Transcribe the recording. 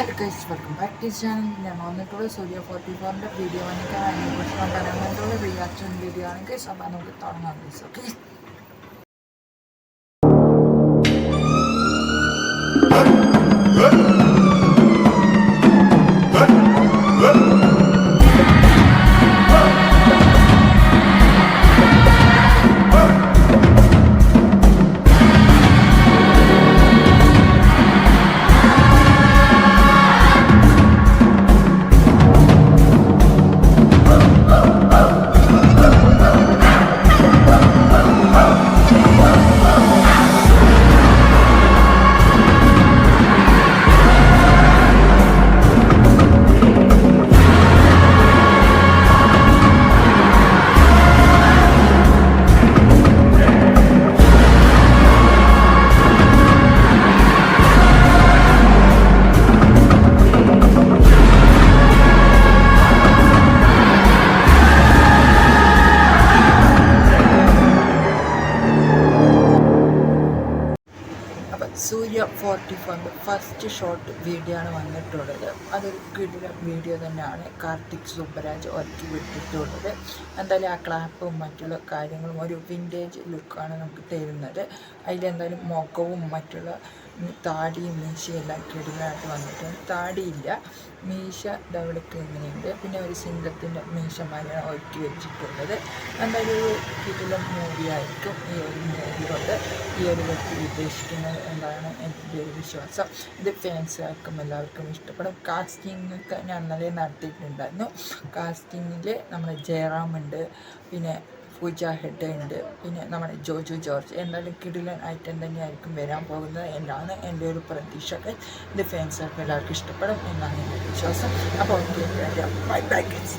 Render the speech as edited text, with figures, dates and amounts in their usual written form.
Hello guys, welcome back to channel. ഞാൻ വന്നിട്ടുള്ള സൂര്യ 44ൻ്റെ video വന്നിട്ട് അതിനെക്കുറിച്ച് പറയാൻ വേണ്ടിയുള്ള റിയാക്ഷൻ വീഡിയോ ആണ് ഗൈസ്. അപ്പോൾ നമുക്ക് തുടങ്ങാം ഗൈസ്. ഓക്കെ, സൂര്യ 44ൻ്റെ ഫസ്റ്റ് ഷോർട്ട് വീഡിയോ ആണ് വന്നിട്ടുള്ളത്. അതൊരു കിടിലൻ വീഡിയോ തന്നെയാണ് കാർത്തിക് സുബ്ബരാജ് ഒരുക്കി വിട്ടിട്ടുള്ളത്. എന്തായാലും ആ ക്ലാപ്പും മറ്റുള്ള കാര്യങ്ങളും ഒരു വിൻറ്റേജ് ലുക്കാണ് നമുക്ക് തരുന്നത്. അതിലെന്തായാലും മുഖവും മറ്റുള്ള താടിയും മീശയും എല്ലാം കിടിലായിട്ട് വന്നിട്ടുണ്ട്. താടിയില്ല, മീശ ഇതവിടേക്ക് ഇങ്ങനെയുണ്ട്. പിന്നെ ഒരു സിംഗത്തിൻ്റെ മീശമാരെയാണ് ഒരുക്കി വെച്ചിട്ടുള്ളത്. എന്തായാലും ഒരു കിടിലൻ മൂവിയായിരിക്കും ഈ ഒരു മൂവി കൊണ്ട് ഈ ഒരു വ്യക്തി ഉദ്ദേശിക്കുന്നത് എന്താണ് എൻ്റെ ഒരു വിശ്വാസം. ഇത് ഫാൻസുകാർക്കും എല്ലാവർക്കും ഇഷ്ടപ്പെടും. കാസ്റ്റിംഗൊക്കെ ഞാൻ ഇന്നലെ നടത്തിയിട്ടുണ്ടായിരുന്നു. കാസ്റ്റിങ്ങിൽ നമ്മുടെ ജയറാമുണ്ട്, പിന്നെ പൂജ ഹെഡ് ഉണ്ട്, പിന്നെ നമ്മുടെ ജോജു ജോർജ്. എന്തായാലും കിടിലൻ ഐറ്റം തന്നെയായിരിക്കും വരാൻ പോകുന്നത് എന്നാണ് എൻ്റെ ഒരു പ്രതീക്ഷ. ഇത് ഫാൻസുകാർക്ക് എല്ലാവർക്കും ഇഷ്ടപ്പെടും എന്നാണ് എൻ്റെ വിശ്വാസം. അപ്പോൾ ഓക്കെ, ബൈ ബൈ ഗൈസ്.